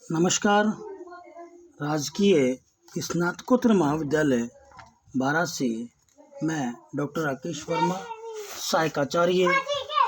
नमस्कार। राजकीय स्नातकोत्तर महाविद्यालय बारा से मैं डॉक्टर राकेश वर्मा, सहायक आचार्य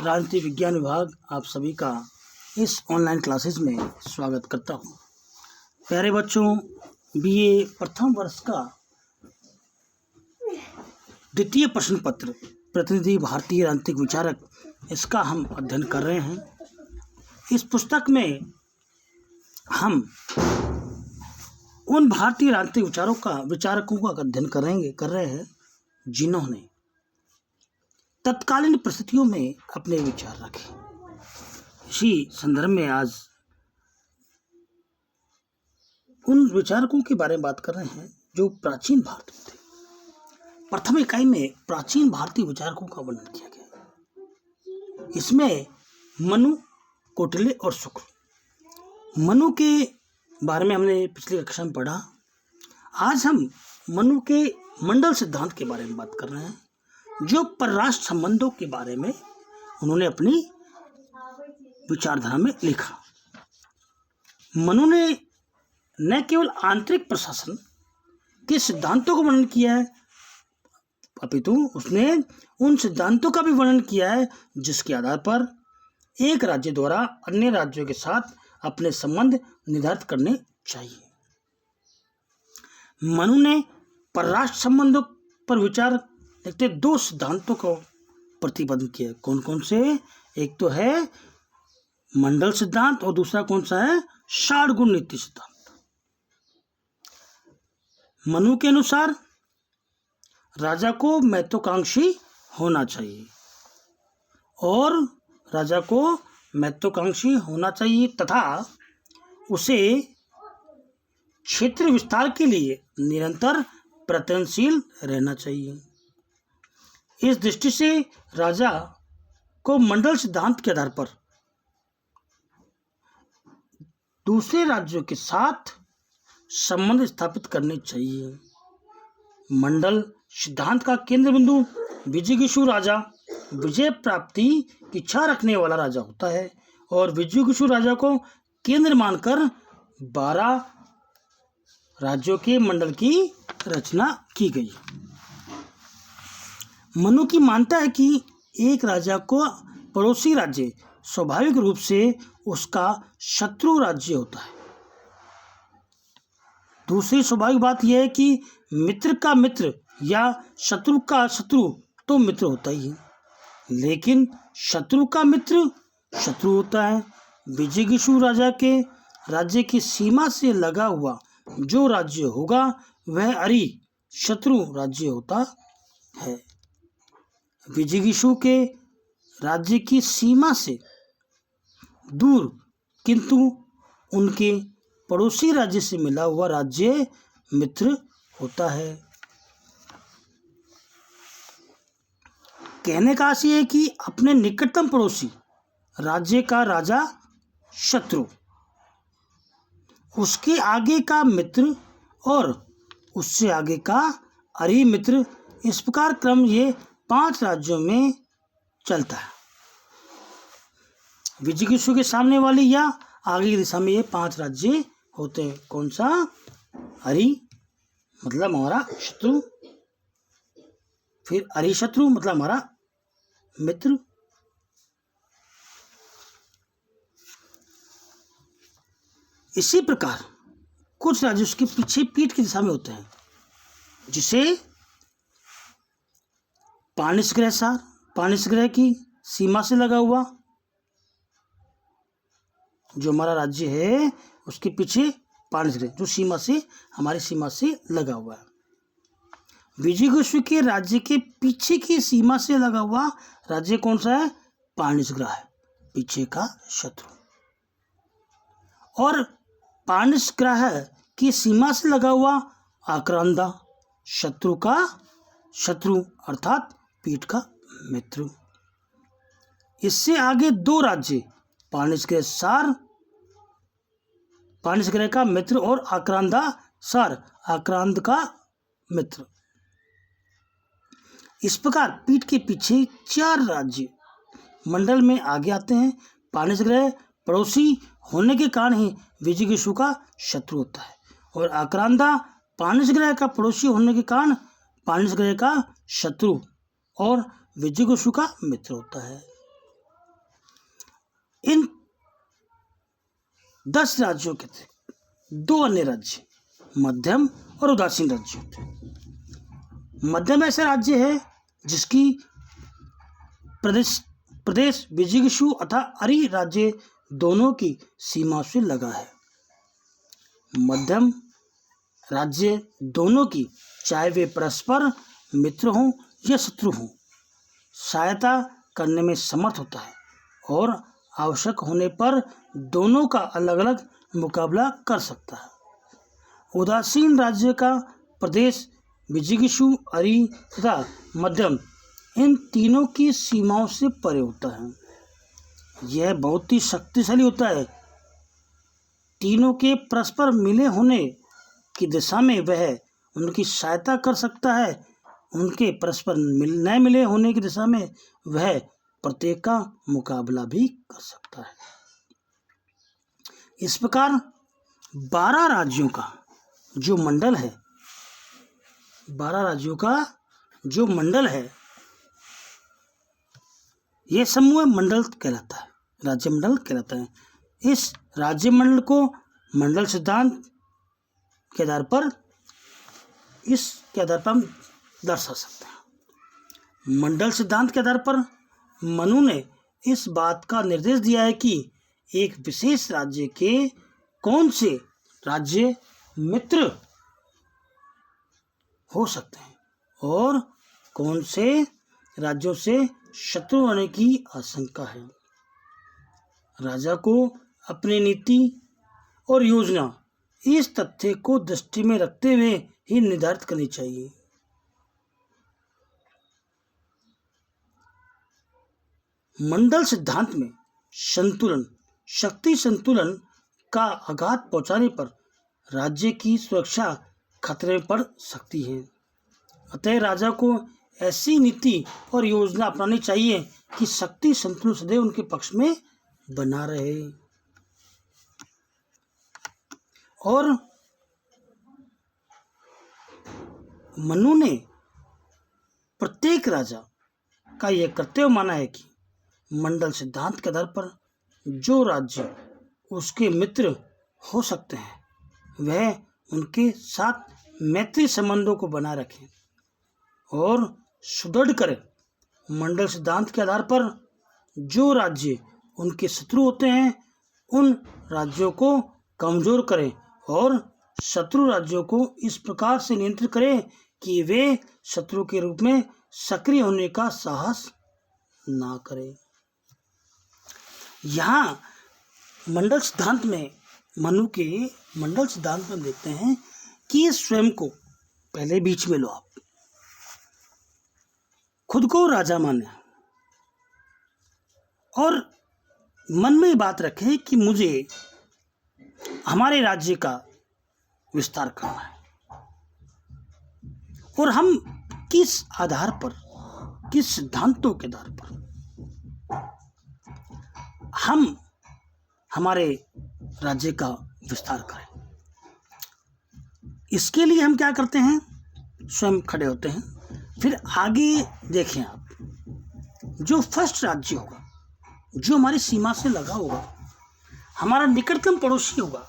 राजनीति विज्ञान विभाग, आप सभी का इस ऑनलाइन क्लासेस में स्वागत करता हूं। प्यारे बच्चों, बीए प्रथम वर्ष का द्वितीय प्रश्न पत्र प्रतिनिधि भारतीय राजनीतिक विचारक, इसका हम अध्ययन कर रहे हैं। इस पुस्तक में हम उन भारतीय राजनीतिक विचारकों का अध्ययन कर रहे हैं जिन्होंने तत्कालीन परिस्थितियों में अपने विचार रखे। इसी संदर्भ में आज उन विचारकों के बारे में बात कर रहे हैं जो प्राचीन भारत में थे। प्रथम इकाई में प्राचीन भारतीय विचारकों का वर्णन किया गया। इसमें मनु, कौटिल्य और शुक्र। मनु के बारे में हमने पिछली कक्षा में पढ़ा। आज हम मनु के मंडल सिद्धांत के बारे में बात कर रहे हैं, जो परराष्ट्र संबंधों के बारे में उन्होंने अपनी विचारधारा में लिखा। मनु ने न केवल आंतरिक प्रशासन के सिद्धांतों को वर्णन किया है, अपितु उसने उन सिद्धांतों का भी वर्णन किया है जिसके आधार पर एक राज्य द्वारा अन्य राज्यों के साथ अपने संबंध निर्धारित करने चाहिए। मनु ने परराष्ट्र संबंधों पर विचार देखते दो सिद्धांतों को प्रतिपादन किया। कौन कौन से? एक तो है मंडल सिद्धांत और दूसरा कौन सा है? षाडगुण नीति सिद्धांत। मनु के अनुसार राजा को महत्वाकांक्षी होना चाहिए तथा उसे क्षेत्र विस्तार के लिए निरंतर प्रयत्नशील रहना चाहिए। इस दृष्टि से राजा को मंडल सिद्धांत के आधार पर दूसरे राज्यों के साथ संबंध स्थापित करने चाहिए। मंडल सिद्धांत का केंद्र बिंदु विजिगीषु राजा, विजय प्राप्ति की इच्छा रखने वाला राजा होता है, और विजिगीषु राजा को केंद्र मानकर 12 राज्यों के मंडल की रचना की गई। मनु की मानता है कि एक राजा को पड़ोसी राज्य स्वाभाविक रूप से उसका शत्रु राज्य होता है। दूसरी स्वाभाविक बात यह है कि मित्र का मित्र या शत्रु का शत्रु तो मित्र होता ही है, लेकिन शत्रु का मित्र शत्रु होता है। विजिगीषु राजा के राज्य की सीमा से लगा हुआ जो राज्य होगा वह अरि शत्रु राज्य होता है। विजिगीषु के राज्य की सीमा से दूर किंतु उनके पड़ोसी राज्य से मिला हुआ राज्य मित्र होता है। कहने का आशय है कि अपने निकटतम पड़ोसी राज्य का राजा शत्रु, उसके आगे का मित्र और उससे आगे का अरि मित्र, इस प्रकार क्रम ये 5 राज्यों में चलता है। विजिगीषु के सामने वाली या आगे की दिशा में ये 5 राज्य होते हैं। कौन सा? अरि मतलब हमारा शत्रु, फिर अरि शत्रु मतलब हमारा मित्र, इसी प्रकार कुछ राज्य उसके पीछे पीठ की दिशा में होते हैं, जिसे पानिसग्रह की सीमा से लगा हुआ जो हमारा राज्य है उसके पीछे पानिसग्रह जो हमारी सीमा से लगा हुआ है। विजिगीषु के राज्य के पीछे की सीमा से लगा हुआ राज्य कौन सा है? पानिसग्रह है, पीछे का शत्रु। और पानिसग्रह की सीमा से लगा हुआ आक्रांता, शत्रु का शत्रु अर्थात पीठ का मित्र। इससे आगे 2 राज्य पानिसग्रह का मित्र और आक्रांत का मित्र। इस प्रकार पीठ के पीछे 4 राज्य मंडल में आगे आते हैं। पानिसग्रह पड़ोसी होने के कारण ही विजिगीषु का शत्रु होता है, और आक्रांता पानिश ग्रह का पड़ोसी होने के कारण पानिश ग्रह का शत्रु और विजिगीषु का मित्र होता है। इन 10 राज्यों के थे 2 अन्य राज्य, मध्यम और उदासीन राज्य होते हैं। मध्यम ऐसा राज्य है जिसकी प्रदेश विजिगीषु तथा अरि राज्य दोनों की सीमा से लगा है। मध्यम राज्य दोनों की, चाहे वे परस्पर मित्र हों या शत्रु हों, सहायता करने में समर्थ होता है और आवश्यक होने पर दोनों का अलग अलग मुकाबला कर सकता है। उदासीन राज्य का प्रदेश विजिगीषु, अरि तथा मध्यम इन तीनों की सीमाओं से परे होता है। यह बहुत ही शक्तिशाली होता है। तीनों के परस्पर मिले होने की दिशा में वह उनकी सहायता कर सकता है, उनके परस्पर न मिले होने की दिशा में वह प्रत्येक का मुकाबला भी कर सकता है। इस प्रकार 12 राज्यों का जो मंडल है, 12 राज्यों का जो मंडल है, यह समूह मंडल कहलाता है, राज्य मंडल कहलाता है। इस राज्य मंडल को मंडल सिद्धांत के आधार पर हम दर्शा सकते हैं। मंडल सिद्धांत के आधार पर मनु ने इस बात का निर्देश दिया है कि एक विशेष राज्य के कौन से राज्य मित्र हो सकते हैं और कौन से राज्यों से शत्रु होने की आशंका है। राजा को अपनी नीति और योजना इस तथ्य को दृष्टि में रखते हुए ही निर्धारित करनी चाहिए। मंडल सिद्धांत में संतुलन, शक्ति संतुलन का आघात पहुंचाने पर राज्य की सुरक्षा खतरे में पड़ सकती है। अतः राजा को ऐसी नीति और योजना अपनानी चाहिए कि शक्ति संतुलन सदैव उनके पक्ष में बना रहे। और मनु ने प्रत्येक राजा का यह कर्तव्य माना है कि मंडल सिद्धांत के आधार पर जो राज्य उसके मित्र हो सकते हैं वह उनके साथ मैत्री संबंधों को बनाए रखें और सुदृढ़ करें। मंडल सिद्धांत के आधार पर जो राज्य उनके शत्रु होते हैं उन राज्यों को कमजोर करें और शत्रु राज्यों को इस प्रकार से नियंत्रित करें कि वे शत्रु के रूप में सक्रिय होने का साहस ना करें। यहाँ मंडल सिद्धांत में, मनु के मंडल सिद्धांत में देखते हैं कि स्वयं को पहले बीच में लो, आप खुद को राजा माने और मन में बात रखें कि मुझे हमारे राज्य का विस्तार करना है और हम किस आधार पर, किस सिद्धांतों के आधार पर हम हमारे राज्य का विस्तार करें। इसके लिए हम क्या करते हैं, स्वयं खड़े होते हैं। फिर आगे देखें आप, जो फर्स्ट राज्य होगा, जो हमारी सीमा से लगा होगा, हमारा निकटतम पड़ोसी होगा,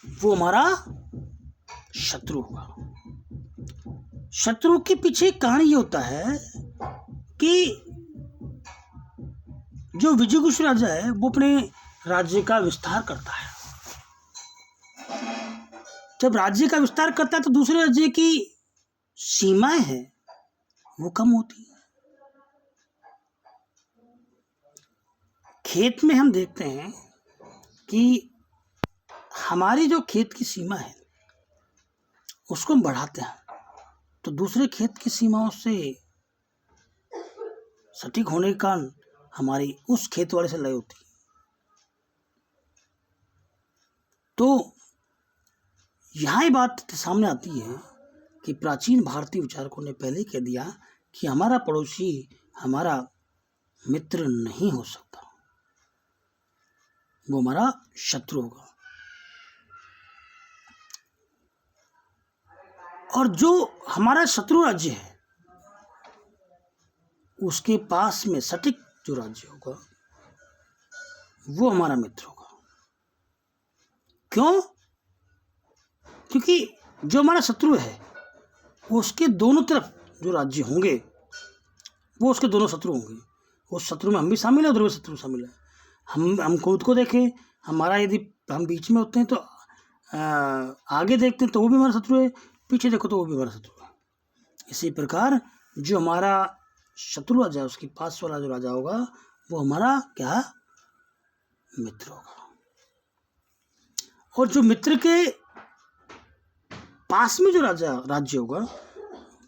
वो हमारा शत्रु होगा। शत्रु के पीछे कारण ये होता है कि जो विजिगीषु राजा है वो अपने राज्य का विस्तार करता है। जब राज्य का विस्तार करता है तो दूसरे राज्य की सीमाएं हैं वो कम होती है। खेत में हम देखते हैं कि हमारी जो खेत की सीमा है उसको हम बढ़ाते हैं तो दूसरे खेत की सीमाओं से सटीक होने के कारण हमारी उस खेत वाले से लड़ाई होती है। तो यहाँ ही बात सामने आती है कि प्राचीन भारतीय विचारकों ने पहले कह दिया कि हमारा पड़ोसी हमारा मित्र नहीं हो सकता। वो हमारा शत्रु होगा। और जो हमारा शत्रु राज्य है उसके पास में सटीक जो राज्य होगा वो हमारा मित्र होगा। क्यों? क्योंकि जो हमारा शत्रु है उसके दोनों तरफ जो राज्य होंगे वो उसके दोनों शत्रु होंगे। उस शत्रु में हम भी शामिल है, उधर भी शत्रु शामिल है। हम खुद को देखें, हमारा यदि हम बीच में होते हैं तो आगे देखते हैं तो वो भी हमारा शत्रु है, पीछे देखो तो वो भी हमारा शत्रु है। इसी प्रकार जो हमारा शत्रु राजा है उसके पास वाला जो राजा होगा वो हमारा क्या? मित्र होगा। और जो मित्र के पास में जो राज्य होगा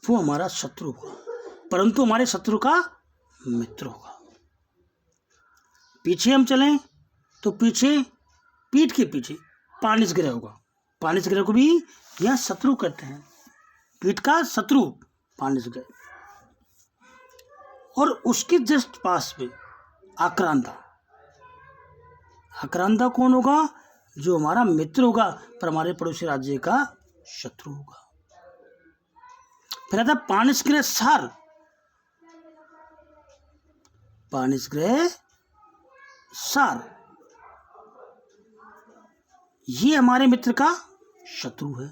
वो हमारा शत्रु होगा, परंतु हमारे शत्रु का मित्र होगा। पीछे हम चलें तो पीछे पीठ के पीछे पानिस ग्रह होगा। पानिस ग्रह को भी यह शत्रु कहते हैं, पीठ का शत्रु पानिस ग्रह। और उसके जस्ट पास में आक्रांता। आक्रांता कौन होगा? जो हमारा मित्र होगा पर हमारे पड़ोसी राज्य का शत्रु होगा। फिर आता पानिस ग्रह सार। पानिस ग्रह सार ये हमारे मित्र का शत्रु है,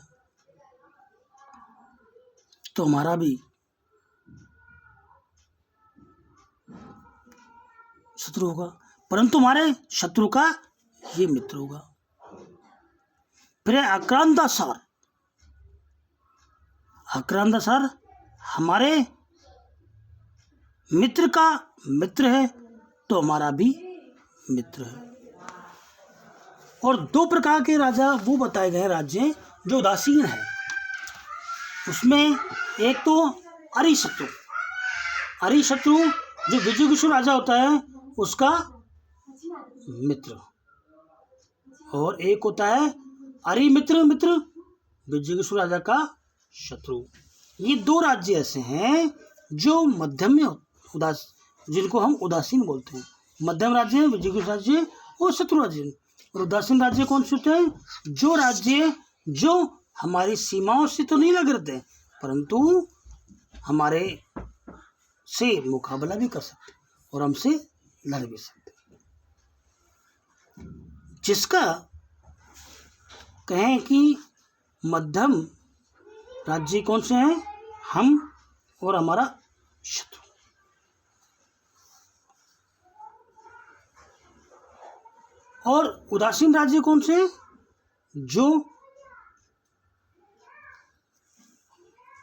तो हमारा भी शत्रु होगा, परंतु हमारे शत्रु का ये मित्र होगा। फिर आक्रांता सार। आक्रांता सार हमारे मित्र का मित्र है तो हमारा भी मित्र है। और दो प्रकार के राजा वो बताए गए राज्य जो उदासीन है। उसमें एक तो अरिशत्रु। अरिशत्रु जो विजयगुषु राजा होता है उसका मित्र, और एक होता है अरिमित्र मित्र विजयगुषु राजा का शत्रु। ये दो राज्य ऐसे हैं जो मध्यम में जिनको हम उदासीन बोलते हैं। मध्यम राज्य विजयगुषु राज्य और शत्रु राज्य। और उदासीन राज्य कौन से होते हैं? जो राज्य जो हमारी सीमाओं से तो नहीं लग रहते परंतु हमारे से मुकाबला भी कर सकते और हमसे लड़ भी सकते। जिसका कहें कि मध्यम राज्य कौन से हैं? हम और हमारा शत्रु। और उदासीन राज्य कौन से? जो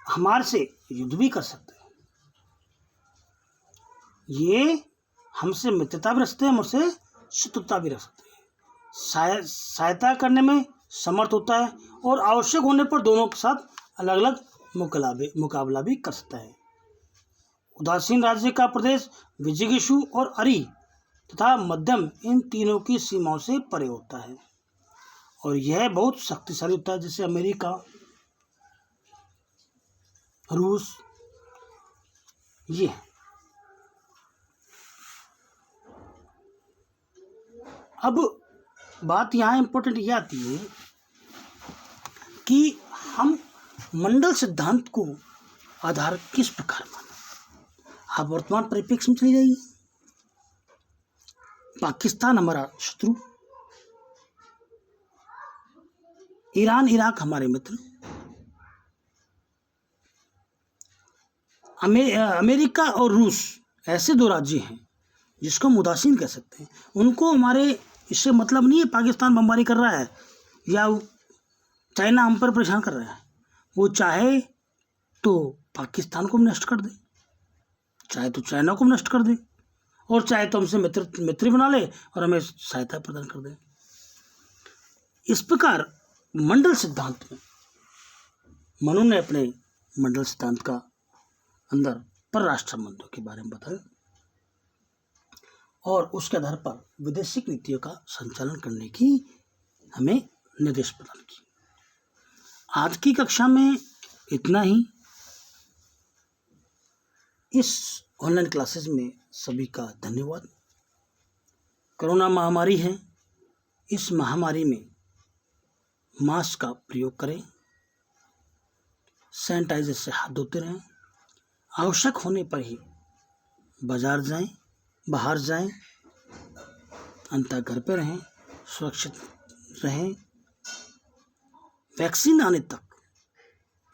हमारे से युद्ध भी कर सकते हैं। ये हमसे मित्रता भी रखते हैं, हमसे शत्रुता भी रख सकते हैं। सहायता करने में समर्थ होता है और आवश्यक होने पर दोनों के साथ अलग अलग मुकाबला भी कर सकता है। उदासीन राज्य का प्रदेश विजयगुषु और अरि तथा मध्यम इन तीनों की सीमाओं से परे होता है और यह बहुत शक्तिशाली होता है, जैसे अमेरिका, रूस। ये अब बात यहाँ इंपॉर्टेंट ये आती है कि हम मंडल सिद्धांत को आधार किस प्रकार माना। आप वर्तमान परिप्रेक्ष्य में चली जाइए। पाकिस्तान हमारा शत्रु, ईरान इराक हमारे मित्र, अमेरिका और रूस ऐसे दो राज्य हैं जिसको हम उदासीन कह सकते हैं। उनको हमारे इससे मतलब नहीं है पाकिस्तान बमबारी कर रहा है या चाइना हम पर परेशान कर रहा है। वो चाहे तो पाकिस्तान को नष्ट कर दे, चाहे तो चाइना को नष्ट कर दे, और चाहे तो हमसे मित्र बना ले और हमें सहायता प्रदान कर दे। इस प्रकार मंडल सिद्धांत में मनु ने अपने मंडल सिद्धांत का अंदर परराष्ट्र संबंधों के बारे में बताया और उसके आधार पर विदेशिक नीतियों का संचालन करने की हमें निर्देश प्रदान किए। आज की कक्षा में इतना ही। इस ऑनलाइन क्लासेस में सभी का धन्यवाद। कोरोना महामारी है, इस महामारी में मास्क का प्रयोग करें, सैनिटाइजर से हाथ धोते रहें, आवश्यक होने पर ही बाजार जाएं, बाहर जाएं, अंततः घर पे रहें, सुरक्षित रहें। वैक्सीन आने तक,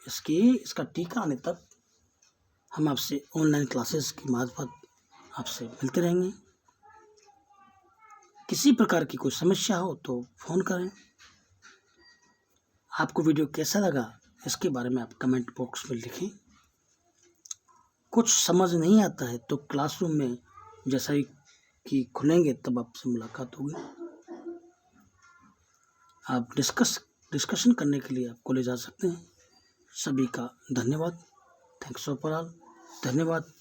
इसका टीका आने तक हम आपसे ऑनलाइन क्लासेस की मार्फत आपसे मिलते रहेंगे। किसी प्रकार की कोई समस्या हो तो फ़ोन करें। आपको वीडियो कैसा लगा इसके बारे में आप कमेंट बॉक्स में लिखें। कुछ समझ नहीं आता है तो क्लासरूम में जैसा ही कि खुलेंगे तब आपसे मुलाकात होगी। आप डिस्कशन करने के लिए आप कॉलेज आ सकते हैं। सभी का धन्यवाद। Thanks for all. धन्यवाद।